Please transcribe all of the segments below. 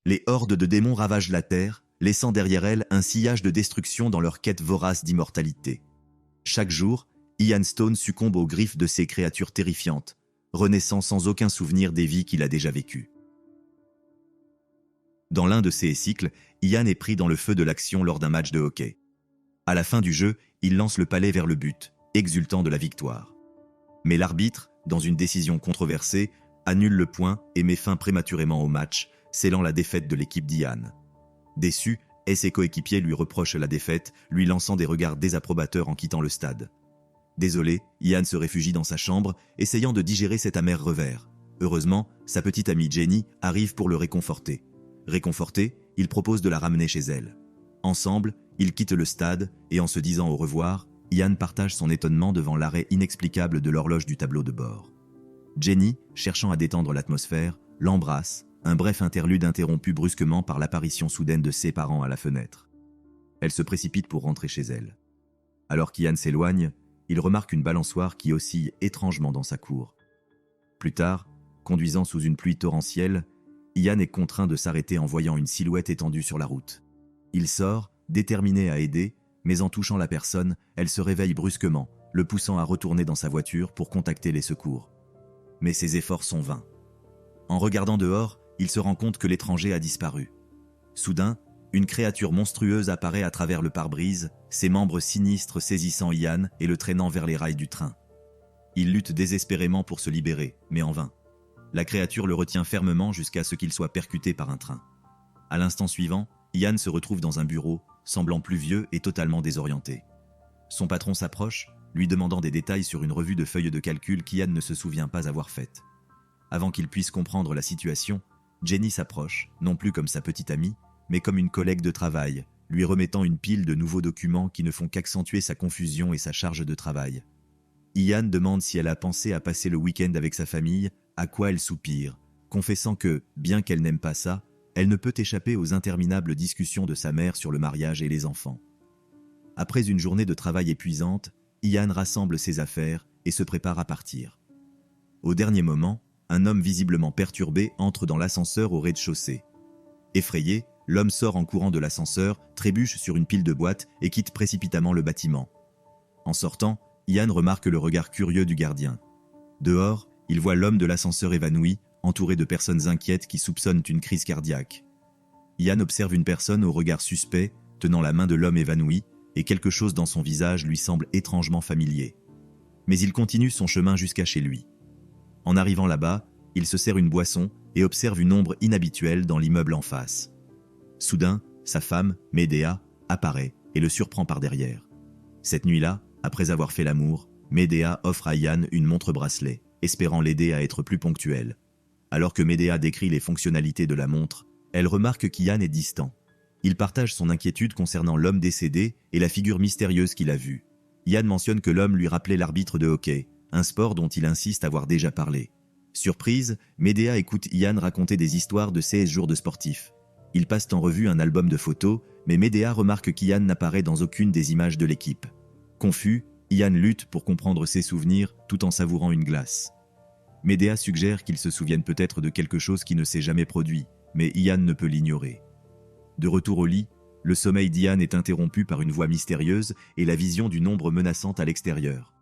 Les hordes de démons ravagent la Terre, laissant derrière elles un sillage de destruction dans leur quête vorace d'immortalité. Chaque jour, Ian Stone succombe aux griffes de ces créatures terrifiantes, renaissant sans aucun souvenir des vies qu'il a déjà vécues. Dans l'un de ces cycles, Ian est pris dans le feu de l'action lors d'un match de hockey. À la fin du jeu, il lance le palet vers le but, exultant de la victoire. Mais l'arbitre, dans une décision controversée, annule le point et met fin prématurément au match, scellant la défaite de l'équipe d'Ian. Déçu, ses coéquipiers lui reprochent la défaite, lui lançant des regards désapprobateurs en quittant le stade. Désolé, Ian se réfugie dans sa chambre, essayant de digérer cet amer revers. Heureusement, sa petite amie Jenny arrive pour le réconforter. Réconforté, il propose de la ramener chez elle. Ensemble, ils quittent le stade et en se disant au revoir, Ian partage son étonnement devant l'arrêt inexplicable de l'horloge du tableau de bord. Jenny, cherchant à détendre l'atmosphère, l'embrasse, un bref interlude interrompu brusquement par l'apparition soudaine de ses parents à la fenêtre. Elle se précipite pour rentrer chez elle. Alors qu'Ian s'éloigne, il remarque une balançoire qui oscille étrangement dans sa cour. Plus tard, conduisant sous une pluie torrentielle, Ian est contraint de s'arrêter en voyant une silhouette étendue sur la route. Il sort, déterminé à aider, mais en touchant la personne, elle se réveille brusquement, le poussant à retourner dans sa voiture pour contacter les secours. Mais ses efforts sont vains. En regardant dehors, il se rend compte que l'étranger a disparu. Soudain, une créature monstrueuse apparaît à travers le pare-brise, ses membres sinistres saisissant Ian et le traînant vers les rails du train. Il lutte désespérément pour se libérer, mais en vain. La créature le retient fermement jusqu'à ce qu'il soit percuté par un train. À l'instant suivant, Ian se retrouve dans un bureau, semblant plus vieux et totalement désorienté. Son patron s'approche, lui demandant des détails sur une revue de feuilles de calcul qu'Ian ne se souvient pas avoir faite. Avant qu'il puisse comprendre la situation, Jenny s'approche, non plus comme sa petite amie, mais comme une collègue de travail, lui remettant une pile de nouveaux documents qui ne font qu'accentuer sa confusion et sa charge de travail. Ian demande si elle a pensé à passer le week-end avec sa famille, à quoi elle soupire, confessant que, bien qu'elle n'aime pas ça, elle ne peut échapper aux interminables discussions de sa mère sur le mariage et les enfants. Après une journée de travail épuisante, Ian rassemble ses affaires et se prépare à partir. Au dernier moment, un homme visiblement perturbé entre dans l'ascenseur au rez-de-chaussée. Effrayé, l'homme sort en courant de l'ascenseur, trébuche sur une pile de boîtes et quitte précipitamment le bâtiment. En sortant, Ian remarque le regard curieux du gardien. Dehors, il voit l'homme de l'ascenseur évanoui, entouré de personnes inquiètes qui soupçonnent une crise cardiaque. Ian observe une personne au regard suspect, tenant la main de l'homme évanoui, et quelque chose dans son visage lui semble étrangement familier. Mais il continue son chemin jusqu'à chez lui. En arrivant là-bas, il se sert une boisson et observe une ombre inhabituelle dans l'immeuble en face. Soudain, sa femme, Médéa, apparaît et le surprend par derrière. Cette nuit-là, après avoir fait l'amour, Médéa offre à Ian une montre-bracelet, espérant l'aider à être plus ponctuel. Alors que Médéa décrit les fonctionnalités de la montre, elle remarque qu'Ian est distant. Il partage son inquiétude concernant l'homme décédé et la figure mystérieuse qu'il a vue. Ian mentionne que l'homme lui rappelait l'arbitre de hockey, un sport dont il insiste avoir déjà parlé. Surprise, Médéa écoute Ian raconter des histoires de 16 jours de sportifs. Ils passent en revue un album de photos, mais Médéa remarque qu'Ian n'apparaît dans aucune des images de l'équipe. Confus, Ian lutte pour comprendre ses souvenirs tout en savourant une glace. Médéa suggère qu'il se souvienne peut-être de quelque chose qui ne s'est jamais produit, mais Ian ne peut l'ignorer. De retour au lit, le sommeil d'Ian est interrompu par une voix mystérieuse et la vision d'une ombre menaçante à l'extérieur.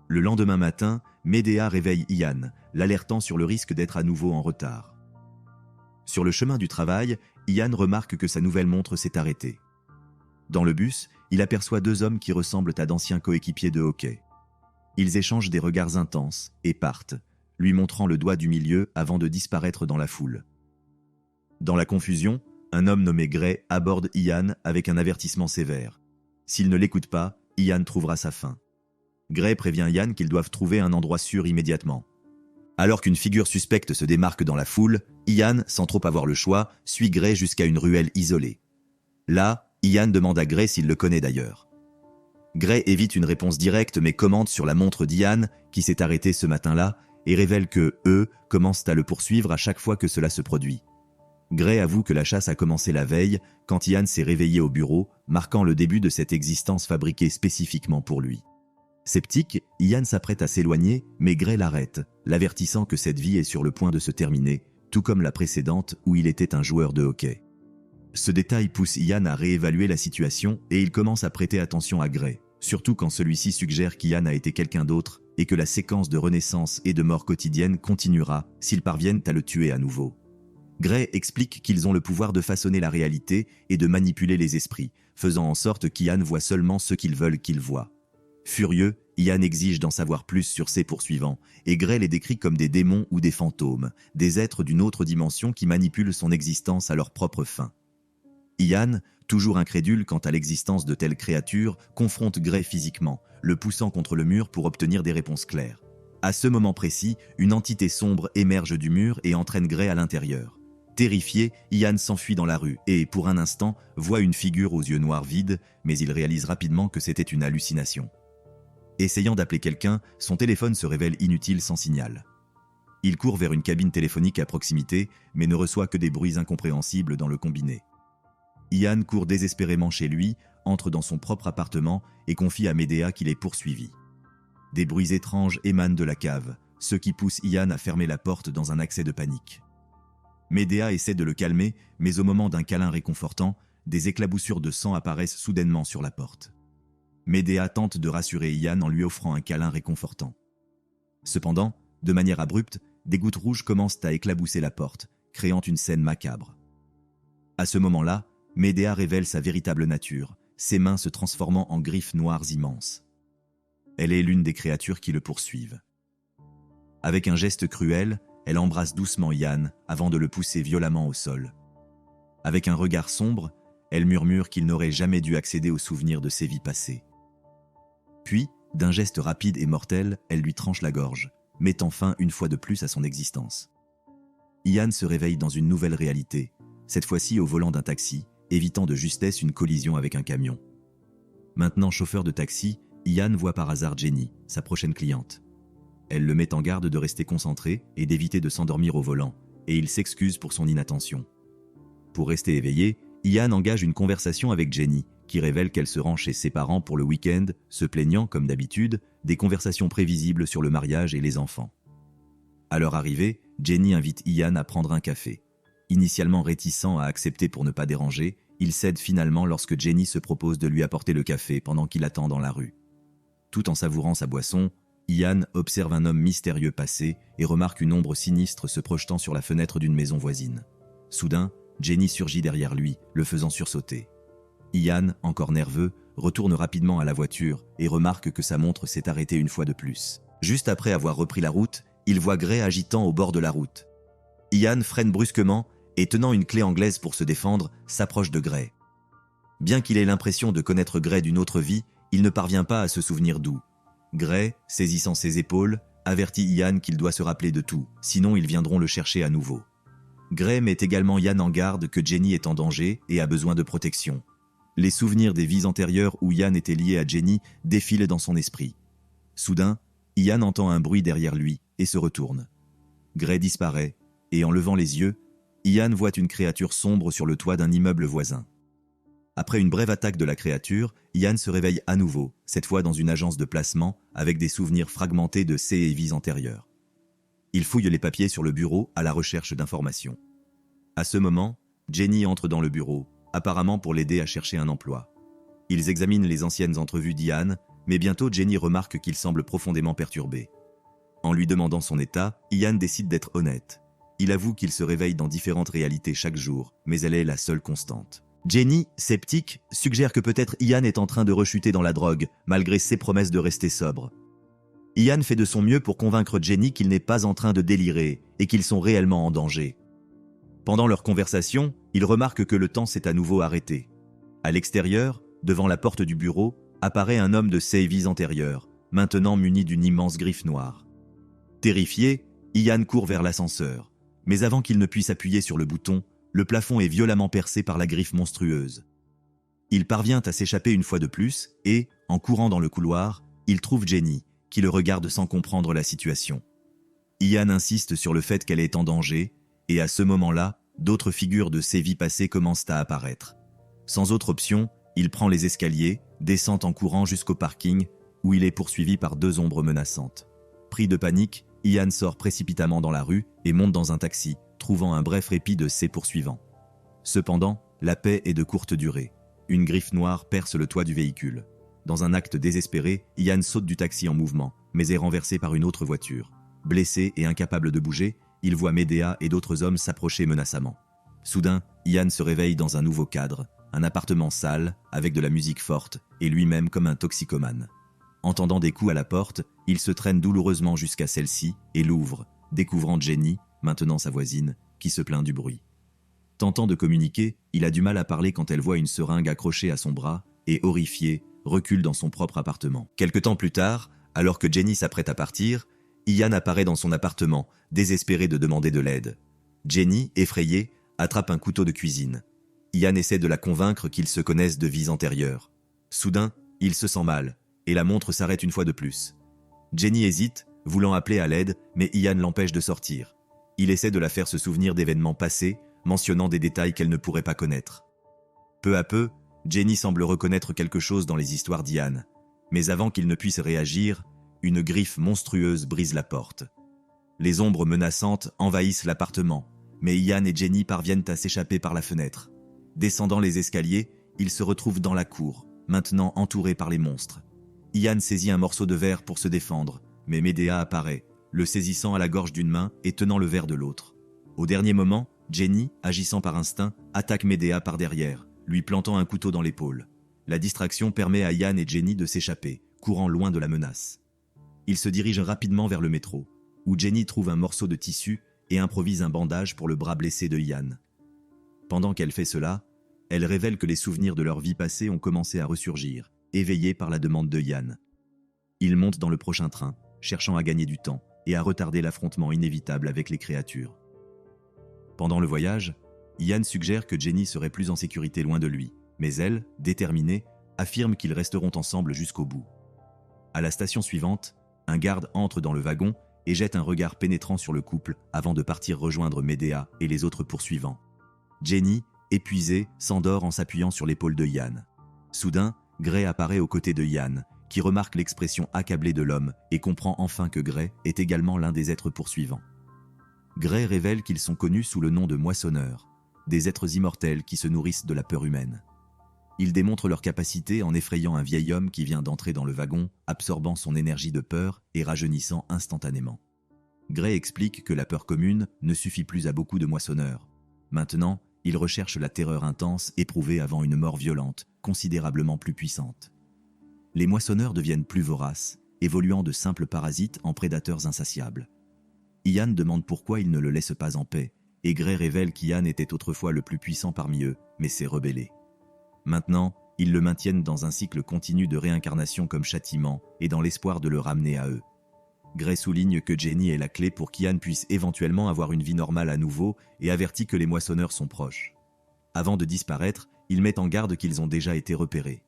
Le lendemain matin, Médéa réveille Ian, l'alertant sur le risque d'être à nouveau en retard. Sur le chemin du travail, Ian remarque que sa nouvelle montre s'est arrêtée. Dans le bus, il aperçoit deux hommes qui ressemblent à d'anciens coéquipiers de hockey. Ils échangent des regards intenses et partent, lui montrant le doigt du milieu avant de disparaître dans la foule. Dans la confusion, un homme nommé Gray aborde Ian avec un avertissement sévère. S'il ne l'écoute pas, Ian trouvera sa fin. Gray prévient Ian qu'ils doivent trouver un endroit sûr immédiatement. Alors qu'une figure suspecte se démarque dans la foule, Ian, sans trop avoir le choix, suit Gray jusqu'à une ruelle isolée. Là, Ian demande à Gray s'il le connaît d'ailleurs. Gray évite une réponse directe mais commente sur la montre d'Ian, qui s'est arrêtée ce matin-là, et révèle que eux commencent à le poursuivre à chaque fois que cela se produit. Gray avoue que la chasse a commencé la veille, quand Ian s'est réveillé au bureau, marquant le début de cette existence fabriquée spécifiquement pour lui. Sceptique, Ian s'apprête à s'éloigner, mais Gray l'arrête, l'avertissant que cette vie est sur le point de se terminer, tout comme la précédente où il était un joueur de hockey. Ce détail pousse Ian à réévaluer la situation et il commence à prêter attention à Gray, surtout quand celui-ci suggère qu'Ian a été quelqu'un d'autre et que la séquence de renaissance et de mort quotidienne continuera s'ils parviennent à le tuer à nouveau. Gray explique qu'ils ont le pouvoir de façonner la réalité et de manipuler les esprits, faisant en sorte qu'Ian voit seulement ce qu'ils veulent qu'il voie. Furieux, Ian exige d'en savoir plus sur ses poursuivants, et Gray les décrit comme des démons ou des fantômes, des êtres d'une autre dimension qui manipulent son existence à leur propre fin. Ian, toujours incrédule quant à l'existence de telles créatures, confronte Gray physiquement, le poussant contre le mur pour obtenir des réponses claires. À ce moment précis, une entité sombre émerge du mur et entraîne Gray à l'intérieur. Terrifié, Ian s'enfuit dans la rue et, pour un instant, voit une figure aux yeux noirs vides, mais il réalise rapidement que c'était une hallucination. Essayant d'appeler quelqu'un, son téléphone se révèle inutile sans signal. Il court vers une cabine téléphonique à proximité, mais ne reçoit que des bruits incompréhensibles dans le combiné. Ian court désespérément chez lui, entre dans son propre appartement et confie à Medea qu'il est poursuivi. Des bruits étranges émanent de la cave, ce qui pousse Ian à fermer la porte dans un accès de panique. Medea essaie de le calmer, mais au moment d'un câlin réconfortant, des éclaboussures de sang apparaissent soudainement sur la porte. Medea tente de rassurer Ian en lui offrant un câlin réconfortant. Cependant, de manière abrupte, des gouttes rouges commencent à éclabousser la porte, créant une scène macabre. À ce moment-là, Medea révèle sa véritable nature, ses mains se transformant en griffes noires immenses. Elle est l'une des créatures qui le poursuivent. Avec un geste cruel, elle embrasse doucement Ian avant de le pousser violemment au sol. Avec un regard sombre, elle murmure qu'il n'aurait jamais dû accéder aux souvenirs de ses vies passées. Puis, d'un geste rapide et mortel, elle lui tranche la gorge, mettant fin une fois de plus à son existence. Ian se réveille dans une nouvelle réalité, cette fois-ci au volant d'un taxi, évitant de justesse une collision avec un camion. Maintenant chauffeur de taxi, Ian voit par hasard Jenny, sa prochaine cliente. Elle le met en garde de rester concentré et d'éviter de s'endormir au volant, et il s'excuse pour son inattention. Pour rester éveillé, Ian engage une conversation avec Jenny, qui révèle qu'elle se rend chez ses parents pour le week-end, se plaignant, comme d'habitude, des conversations prévisibles sur le mariage et les enfants. À leur arrivée, Jenny invite Ian à prendre un café. Initialement réticent à accepter pour ne pas déranger, il cède finalement lorsque Jenny se propose de lui apporter le café pendant qu'il attend dans la rue. Tout en savourant sa boisson, Ian observe un homme mystérieux passer et remarque une ombre sinistre se projetant sur la fenêtre d'une maison voisine. Soudain, Jenny surgit derrière lui, le faisant sursauter. Ian, encore nerveux, retourne rapidement à la voiture et remarque que sa montre s'est arrêtée une fois de plus. Juste après avoir repris la route, il voit Gray agitant au bord de la route. Ian freine brusquement et, tenant une clé anglaise pour se défendre, s'approche de Gray. Bien qu'il ait l'impression de connaître Gray d'une autre vie, il ne parvient pas à se souvenir d'où. Gray, saisissant ses épaules, avertit Ian qu'il doit se rappeler de tout, sinon ils viendront le chercher à nouveau. Gray met également Ian en garde que Jenny est en danger et a besoin de protection. Les souvenirs des vies antérieures où Ian était lié à Jenny défilent dans son esprit. Soudain, Ian entend un bruit derrière lui et se retourne. Gray disparaît et, en levant les yeux, Ian voit une créature sombre sur le toit d'un immeuble voisin. Après une brève attaque de la créature, Ian se réveille à nouveau, cette fois dans une agence de placement avec des souvenirs fragmentés de ses vies antérieures. Il fouille les papiers sur le bureau à la recherche d'informations. À ce moment, Jenny entre dans le bureau, apparemment pour l'aider à chercher un emploi. Ils examinent les anciennes entrevues d'Ian, mais bientôt Jenny remarque qu'il semble profondément perturbé. En lui demandant son état, Ian décide d'être honnête. Il avoue qu'il se réveille dans différentes réalités chaque jour, mais elle est la seule constante. Jenny, sceptique, suggère que peut-être Ian est en train de rechuter dans la drogue, malgré ses promesses de rester sobre. Ian fait de son mieux pour convaincre Jenny qu'il n'est pas en train de délirer et qu'ils sont réellement en danger. Pendant leur conversation, il remarque que le temps s'est à nouveau arrêté. À l'extérieur, devant la porte du bureau, apparaît un homme de ses vies antérieures, maintenant muni d'une immense griffe noire. Terrifié, Ian court vers l'ascenseur, mais avant qu'il ne puisse appuyer sur le bouton, le plafond est violemment percé par la griffe monstrueuse. Il parvient à s'échapper une fois de plus et, en courant dans le couloir, il trouve Jenny, qui le regarde sans comprendre la situation. Ian insiste sur le fait qu'elle est en danger, et à ce moment-là, d'autres figures de ses vies passées commencent à apparaître. Sans autre option, il prend les escaliers, descend en courant jusqu'au parking, où il est poursuivi par deux ombres menaçantes. Pris de panique, Ian sort précipitamment dans la rue et monte dans un taxi, trouvant un bref répit de ses poursuivants. Cependant, la paix est de courte durée. Une griffe noire perce le toit du véhicule. Dans un acte désespéré, Ian saute du taxi en mouvement, mais est renversé par une autre voiture. Blessé et incapable de bouger, il voit Medea et d'autres hommes s'approcher menaçamment. Soudain, Ian se réveille dans un nouveau cadre, un appartement sale, avec de la musique forte, et lui-même comme un toxicomane. Entendant des coups à la porte, il se traîne douloureusement jusqu'à celle-ci et l'ouvre, découvrant Jenny, maintenant sa voisine, qui se plaint du bruit. Tentant de communiquer, il a du mal à parler quand elle voit une seringue accrochée à son bras et, horrifié, recule dans son propre appartement. Quelque temps plus tard, alors que Jenny s'apprête à partir, Ian apparaît dans son appartement, désespéré de demander de l'aide. Jenny, effrayée, attrape un couteau de cuisine. Ian essaie de la convaincre qu'ils se connaissent de vies antérieures. Soudain, il se sent mal, et la montre s'arrête une fois de plus. Jenny hésite, voulant appeler à l'aide, mais Ian l'empêche de sortir. Il essaie de la faire se souvenir d'événements passés, mentionnant des détails qu'elle ne pourrait pas connaître. Peu à peu, Jenny semble reconnaître quelque chose dans les histoires d'Ian. Mais avant qu'il ne puisse réagir, une griffe monstrueuse brise la porte. Les ombres menaçantes envahissent l'appartement, mais Ian et Jenny parviennent à s'échapper par la fenêtre. Descendant les escaliers, ils se retrouvent dans la cour, maintenant entourés par les monstres. Ian saisit un morceau de verre pour se défendre, mais Medea apparaît, le saisissant à la gorge d'une main et tenant le verre de l'autre. Au dernier moment, Jenny, agissant par instinct, attaque Medea par derrière, lui plantant un couteau dans l'épaule. La distraction permet à Ian et Jenny de s'échapper, courant loin de la menace. Ils se dirigent rapidement vers le métro, où Jenny trouve un morceau de tissu et improvise un bandage pour le bras blessé de Ian. Pendant qu'elle fait cela, elle révèle que les souvenirs de leur vie passée ont commencé à ressurgir, éveillés par la demande de Ian. Ils montent dans le prochain train, cherchant à gagner du temps et à retarder l'affrontement inévitable avec les créatures. Pendant le voyage, Ian suggère que Jenny serait plus en sécurité loin de lui, mais elle, déterminée, affirme qu'ils resteront ensemble jusqu'au bout. À la station suivante, un garde entre dans le wagon et jette un regard pénétrant sur le couple avant de partir rejoindre Medea et les autres poursuivants. Jenny, épuisée, s'endort en s'appuyant sur l'épaule de Ian. Soudain, Gray apparaît aux côtés de Ian, qui remarque l'expression accablée de l'homme et comprend enfin que Gray est également l'un des êtres poursuivants. Gray révèle qu'ils sont connus sous le nom de moissonneurs, des êtres immortels qui se nourrissent de la peur humaine. Ils démontrent leur capacité en effrayant un vieil homme qui vient d'entrer dans le wagon, absorbant son énergie de peur et rajeunissant instantanément. Gray explique que la peur commune ne suffit plus à beaucoup de moissonneurs. Maintenant, ils recherchent la terreur intense éprouvée avant une mort violente, considérablement plus puissante. Les moissonneurs deviennent plus voraces, évoluant de simples parasites en prédateurs insatiables. Ian demande pourquoi ils ne le laissent pas en paix, et Gray révèle qu'Ian était autrefois le plus puissant parmi eux, mais s'est rebellé. Maintenant, ils le maintiennent dans un cycle continu de réincarnation comme châtiment et dans l'espoir de le ramener à eux. Gray souligne que Jenny est la clé pour qu'Ian puisse éventuellement avoir une vie normale à nouveau et avertit que les moissonneurs sont proches. Avant de disparaître, il met en garde qu'ils ont déjà été repérés.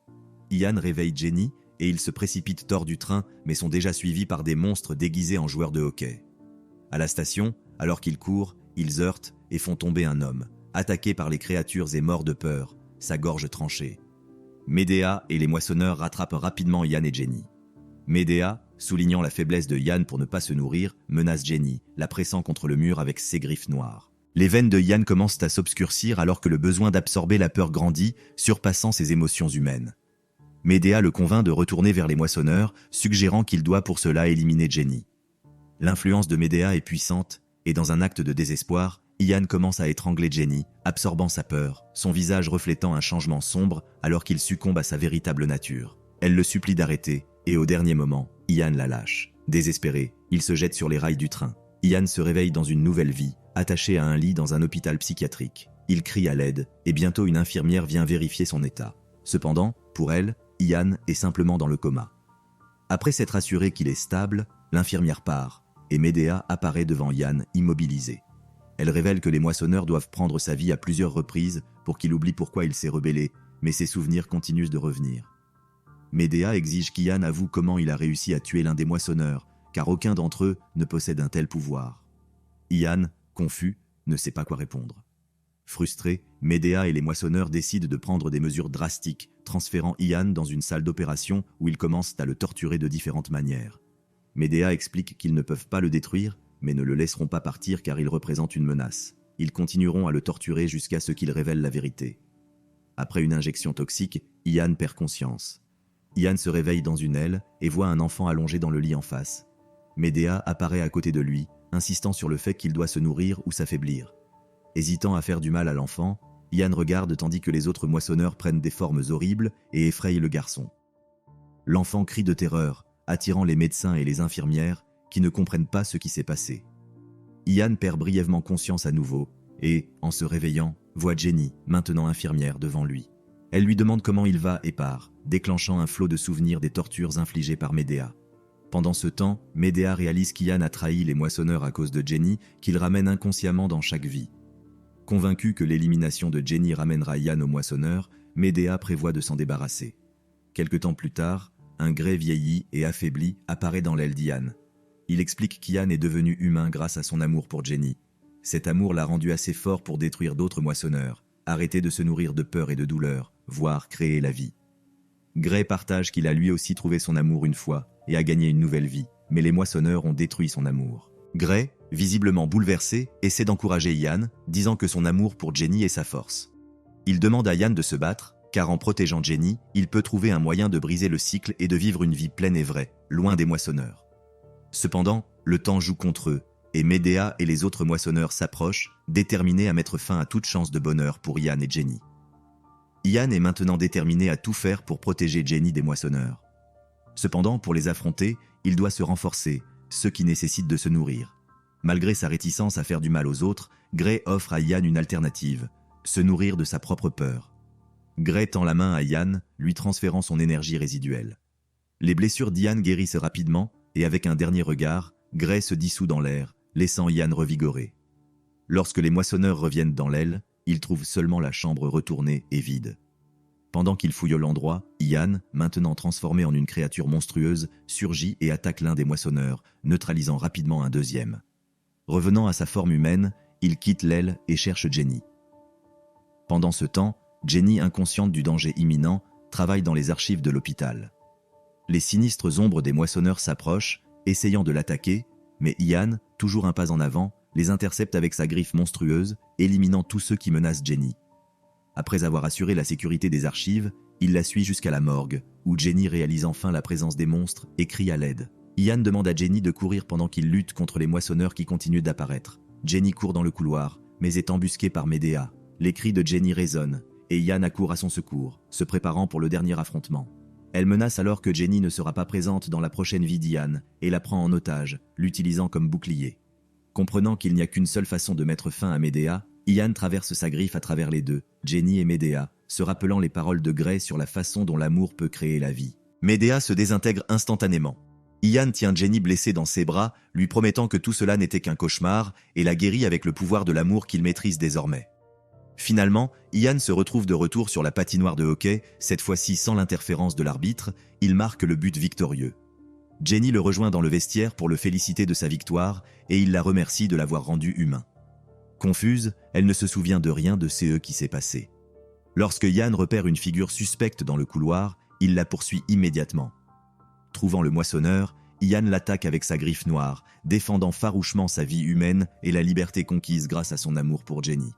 Ian réveille Jenny et ils se précipitent hors du train mais sont déjà suivis par des monstres déguisés en joueurs de hockey. À la station, alors qu'ils courent, ils heurtent et font tomber un homme, attaqué par les créatures et mort de peur, sa gorge tranchée. Medea et les moissonneurs rattrapent rapidement Ian et Jenny. Medea, soulignant la faiblesse de Ian pour ne pas se nourrir, menace Jenny, la pressant contre le mur avec ses griffes noires. Les veines de Ian commencent à s'obscurcir alors que le besoin d'absorber la peur grandit, surpassant ses émotions humaines. Medea le convainc de retourner vers les moissonneurs, suggérant qu'il doit pour cela éliminer Jenny. L'influence de Medea est puissante, et dans un acte de désespoir, Ian commence à étrangler Jenny, absorbant sa peur, son visage reflétant un changement sombre alors qu'il succombe à sa véritable nature. Elle le supplie d'arrêter, et au dernier moment, Ian la lâche. Désespéré, il se jette sur les rails du train. Ian se réveille dans une nouvelle vie, attaché à un lit dans un hôpital psychiatrique. Il crie à l'aide, et bientôt une infirmière vient vérifier son état. Cependant, pour elle, Ian est simplement dans le coma. Après s'être assuré qu'il est stable, l'infirmière part, et Medea apparaît devant Ian immobilisé. Elle révèle que les moissonneurs doivent prendre sa vie à plusieurs reprises pour qu'il oublie pourquoi il s'est rebellé, mais ses souvenirs continuent de revenir. Medea exige qu'Ian avoue comment il a réussi à tuer l'un des moissonneurs, car aucun d'entre eux ne possède un tel pouvoir. Ian, confus, ne sait pas quoi répondre. Frustrés, Medea et les moissonneurs décident de prendre des mesures drastiques, transférant Ian dans une salle d'opération où ils commencent à le torturer de différentes manières. Medea explique qu'ils ne peuvent pas le détruire, mais ne le laisseront pas partir car il représente une menace. Ils continueront à le torturer jusqu'à ce qu'il révèle la vérité. Après une injection toxique, Ian perd conscience. Ian se réveille dans une aile et voit un enfant allongé dans le lit en face. Medea apparaît à côté de lui, insistant sur le fait qu'il doit se nourrir ou s'affaiblir. Hésitant à faire du mal à l'enfant, Ian regarde tandis que les autres moissonneurs prennent des formes horribles et effrayent le garçon. L'enfant crie de terreur, attirant les médecins et les infirmières qui ne comprennent pas ce qui s'est passé. Ian perd brièvement conscience à nouveau et, en se réveillant, voit Jenny, maintenant infirmière, devant lui. Elle lui demande comment il va et part, déclenchant un flot de souvenirs des tortures infligées par Medea. Pendant ce temps, Medea réalise qu'Ian a trahi les moissonneurs à cause de Jenny, qu'il ramène inconsciemment dans chaque vie. Convaincu que l'élimination de Jenny ramènera Ian aux moissonneurs, Medea prévoit de s'en débarrasser. Quelque temps plus tard, un Grey vieilli et affaibli apparaît dans l'aile d'Ian. Il explique qu'Ian est devenu humain grâce à son amour pour Jenny. Cet amour l'a rendu assez fort pour détruire d'autres moissonneurs, arrêter de se nourrir de peur et de douleur, voire créer la vie. Grey partage qu'il a lui aussi trouvé son amour une fois et a gagné une nouvelle vie, mais les moissonneurs ont détruit son amour. Grey, visiblement bouleversé, essaie d'encourager Ian, disant que son amour pour Jenny est sa force. Il demande à Ian de se battre, car en protégeant Jenny, il peut trouver un moyen de briser le cycle et de vivre une vie pleine et vraie, loin des moissonneurs. Cependant, le temps joue contre eux, et Medea et les autres moissonneurs s'approchent, déterminés à mettre fin à toute chance de bonheur pour Ian et Jenny. Ian est maintenant déterminé à tout faire pour protéger Jenny des moissonneurs. Cependant, pour les affronter, il doit se renforcer, ce qui nécessite de se nourrir. Malgré sa réticence à faire du mal aux autres, Grey offre à Ian une alternative, se nourrir de sa propre peur. Grey tend la main à Ian, lui transférant son énergie résiduelle. Les blessures d'Ian guérissent rapidement, et avec un dernier regard, Grey se dissout dans l'air, laissant Ian revigoré. Lorsque les moissonneurs reviennent dans l'aile, ils trouvent seulement la chambre retournée et vide. Pendant qu'ils fouillent l'endroit, Ian, maintenant transformé en une créature monstrueuse, surgit et attaque l'un des moissonneurs, neutralisant rapidement un deuxième. Revenant à sa forme humaine, il quitte l'aile et cherche Jenny. Pendant ce temps, Jenny, inconsciente du danger imminent, travaille dans les archives de l'hôpital. Les sinistres ombres des moissonneurs s'approchent, essayant de l'attaquer, mais Ian, toujours un pas en avant, les intercepte avec sa griffe monstrueuse, éliminant tous ceux qui menacent Jenny. Après avoir assuré la sécurité des archives, il la suit jusqu'à la morgue, où Jenny réalise enfin la présence des monstres et crie à l'aide. Ian demande à Jenny de courir pendant qu'il lutte contre les moissonneurs qui continuent d'apparaître. Jenny court dans le couloir, mais est embusquée par Medea. Les cris de Jenny résonnent, et Ian accourt à son secours, se préparant pour le dernier affrontement. Elle menace alors que Jenny ne sera pas présente dans la prochaine vie d'Ian et la prend en otage, l'utilisant comme bouclier. Comprenant qu'il n'y a qu'une seule façon de mettre fin à Medea, Ian traverse sa griffe à travers les deux, Jenny et Medea, se rappelant les paroles de Grey sur la façon dont l'amour peut créer la vie. Medea se désintègre instantanément. Ian tient Jenny blessée dans ses bras, lui promettant que tout cela n'était qu'un cauchemar, et la guérit avec le pouvoir de l'amour qu'il maîtrise désormais. Finalement, Ian se retrouve de retour sur la patinoire de hockey, cette fois-ci sans l'interférence de l'arbitre, il marque le but victorieux. Jenny le rejoint dans le vestiaire pour le féliciter de sa victoire et il la remercie de l'avoir rendu humain. Confuse, elle ne se souvient de rien de ce qui s'est passé. Lorsque Ian repère une figure suspecte dans le couloir, il la poursuit immédiatement. Trouvant le moissonneur, Ian l'attaque avec sa griffe noire, défendant farouchement sa vie humaine et la liberté conquise grâce à son amour pour Jenny.